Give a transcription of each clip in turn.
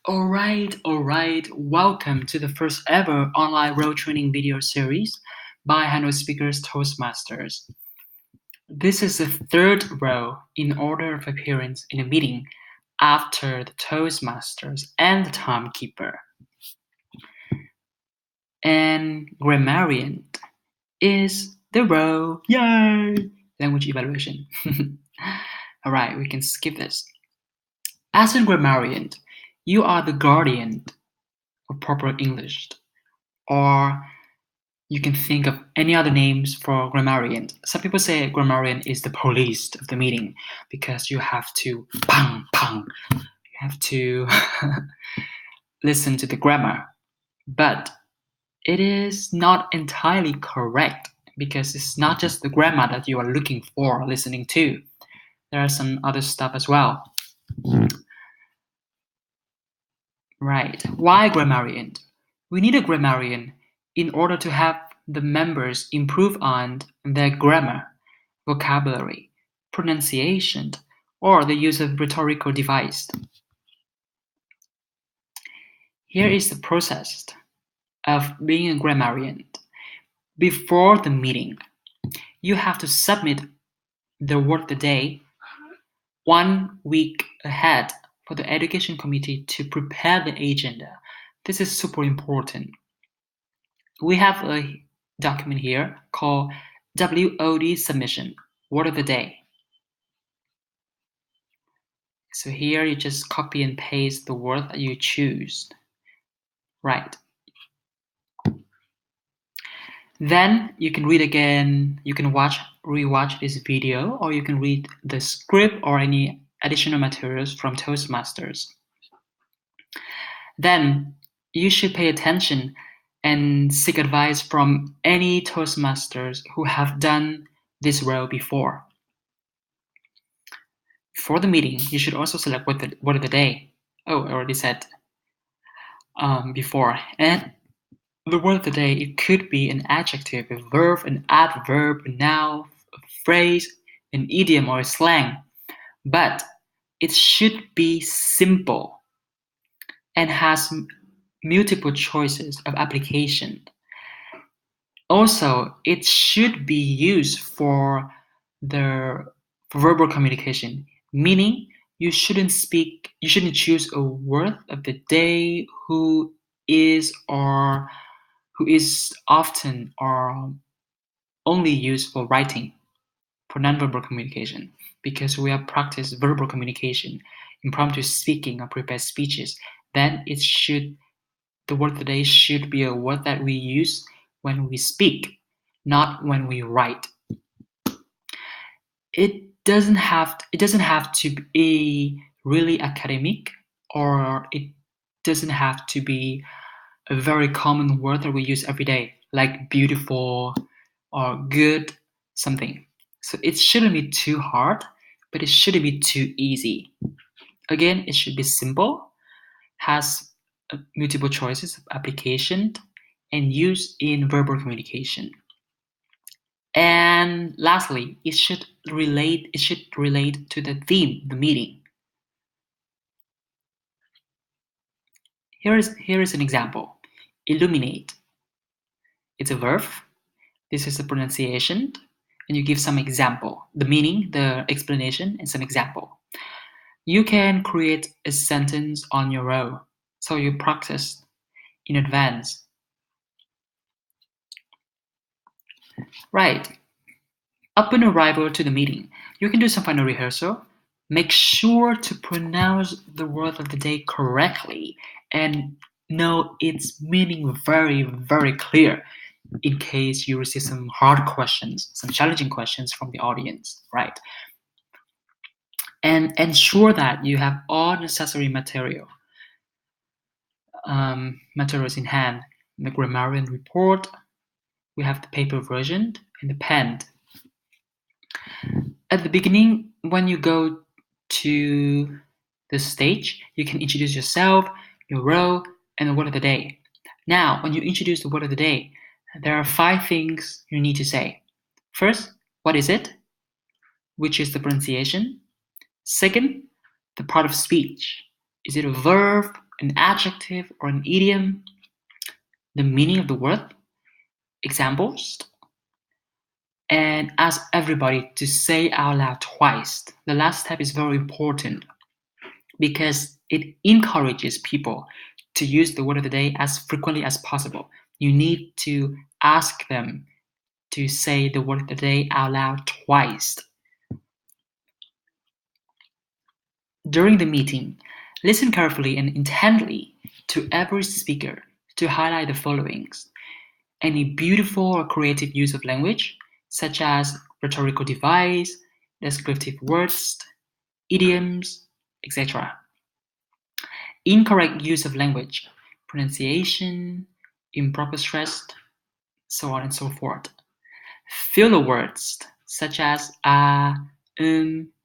Alright. Welcome to the first ever online role training video series by Hanoi Speakers Toastmasters. This is the third row in order of appearance in a meeting after the Toastmasters and the timekeeper. And Grammarian is the row, yay! Language evaluation. Alright, we can skip this. As in Grammarian, you are the guardian of proper English, or you can think of any other names for grammarian. Some people say grammarian is the police of the meeting because you have to you have to listen to the grammar. But it is not entirely correct because it's not just the grammar that you are looking for listening to. There are some other stuff as well. Right. Why grammarian? We need a grammarian in order to have the members improve on their grammar, vocabulary, pronunciation, or the use of rhetorical device. Here is the process of being a grammarian. Before the meeting, you have to submit the word of the day 1 week ahead for the education committee to prepare the agenda. This is super important. We have a document here called WOD submission, word of the day. So here you just copy and paste the word that you choose. Right. Then you can read again, you can rewatch this video, or you can read the script or any additional materials from Toastmasters. Then you should pay attention and seek advice from any Toastmasters who have done this role before. For the meeting, you should also select word of the day. Oh, I already said before. And the word of the day, it could be an adjective, a verb, an adverb, a noun, a phrase, an idiom, or a slang. But it should be simple and has multiple choices of application. Also, it should be used for verbal communication, meaning you shouldn't choose a word of the day who is often or only used for writing, for nonverbal communication, because we have practiced verbal communication, impromptu speaking, or prepared speeches. Then the word of the day should be a word that we use when we speak, not when we write. It doesn't have to be really academic, or it doesn't have to be a very common word that we use every day, like beautiful or good something. So it shouldn't be too hard, but it shouldn't be too easy. Again, it should be simple, has multiple choices of application, and used in verbal communication. And lastly, it should relate to the theme, the meeting. Here is an example. Illuminate. It's a verb. This is the pronunciation, and you give some example, the meaning, the explanation, and some example. You can create a sentence on your own, so you practice in advance. Right. Upon arrival to the meeting, you can do some final rehearsal. Make sure to pronounce the word of the day correctly and know its meaning very, very clear in case you receive some hard questions, some challenging questions from the audience, right? And ensure that you have all necessary materials in hand. The Grammarian report, we have the paper version and the pen. At the beginning, when you go to the stage, you can introduce yourself, your role, and the word of the day. Now, when you introduce the word of the day, there are 5 things you need to say. First, what is it? Which is the pronunciation. Second, the part of speech. Is it a verb, an adjective, or an idiom? The meaning of the word, examples, and ask everybody to say out loud twice. The last step is very important because it encourages people to use the word of the day as frequently as possible. You need to ask them to say the word of the day out loud twice. During the meeting, listen carefully and intently to every speaker to highlight the followings: any beautiful or creative use of language, such as rhetorical device, descriptive words, idioms, etc. Incorrect use of language, pronunciation, improper stress, so on and so forth. Filler words such as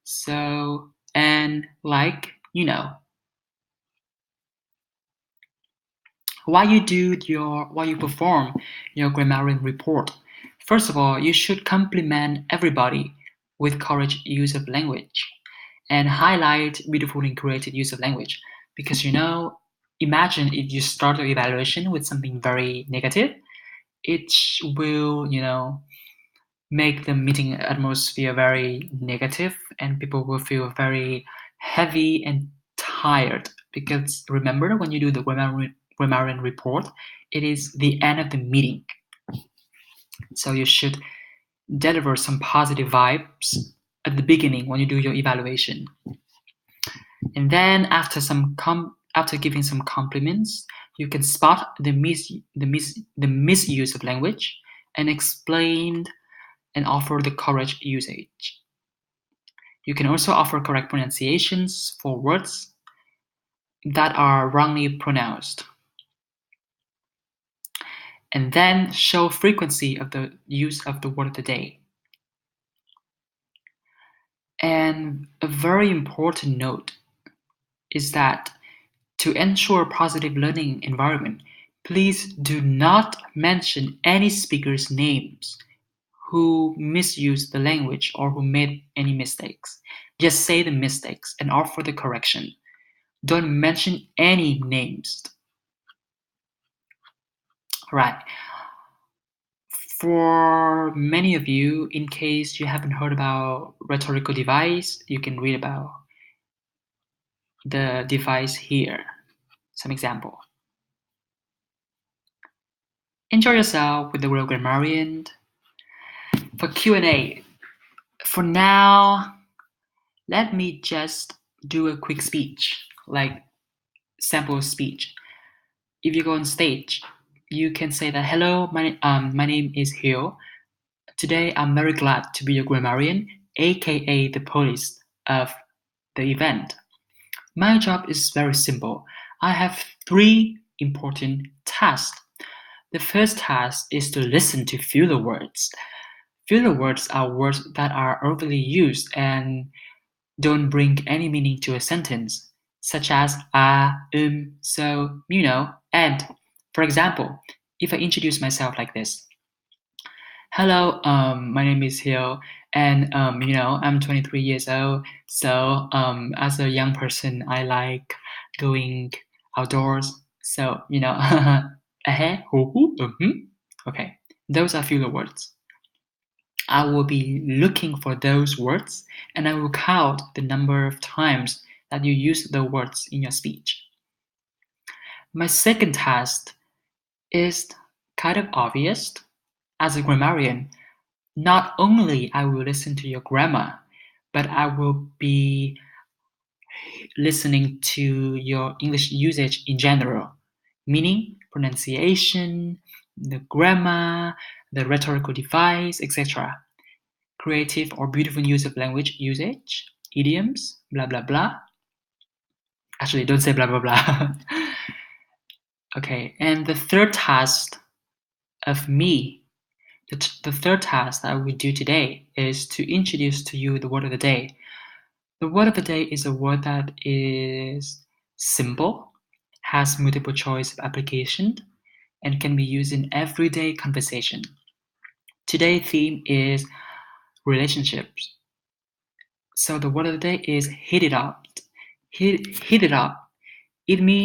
so, and, like, While you perform your grammarian report, first of all, you should compliment everybody with correct use of language and highlight beautiful and creative use of language. Because imagine if you start your evaluation with something very negative, it will, make the meeting atmosphere very negative, and people will feel very heavy and tired. Because remember, when you do the grammarian report, it is the end of the meeting. So you should deliver some positive vibes at the beginning when you do your evaluation. And then after giving some compliments, you can spot the misuse of language and explain and offer the correct usage. You can also offer correct pronunciations for words that are wrongly pronounced. And then show frequency of the use of the word of the day. And a very important note is that to ensure a positive learning environment, please do not mention any speakers' names who misused the language or who made any mistakes. Just say the mistakes and offer the correction. Don't mention any names. Right. For many of you, in case you haven't heard about rhetorical device, you can read about the device here. Some example. Enjoy yourself with the real grammarian. For Q&A, for now, let me just do a quick speech, like sample speech. If you go on stage, you can say that, hello, my name is Hill. Today, I'm very glad to be your grammarian, aka the police of the event. My job is very simple. I have 3 important tasks. The first task is to listen to filler words. Filler words are words that are overly used and don't bring any meaning to a sentence, such as so, and. For example, if I introduce myself like this. Hello, my name is Hill, and I'm 23 years old. So, as a young person, I like going outdoors. So, okay, those are filler words. I will be looking for those words, and I will count the number of times that you use the words in your speech. My second task is kind of obvious. As a grammarian, not only I will listen to your grammar, but I will be listening to your English usage in general, meaning pronunciation, the grammar, the rhetorical device, etc. Creative or beautiful use of language usage, idioms, blah, blah, blah. Actually, don't say blah, blah, blah. Okay, and the third task of me, the third task that I will do today is to introduce to you the word of the day. The word of the day is a word that is simple, has multiple choice of application, and can be used in everyday conversation. Today's theme is relationships. So the word of the day is hit it up. Hit it up It means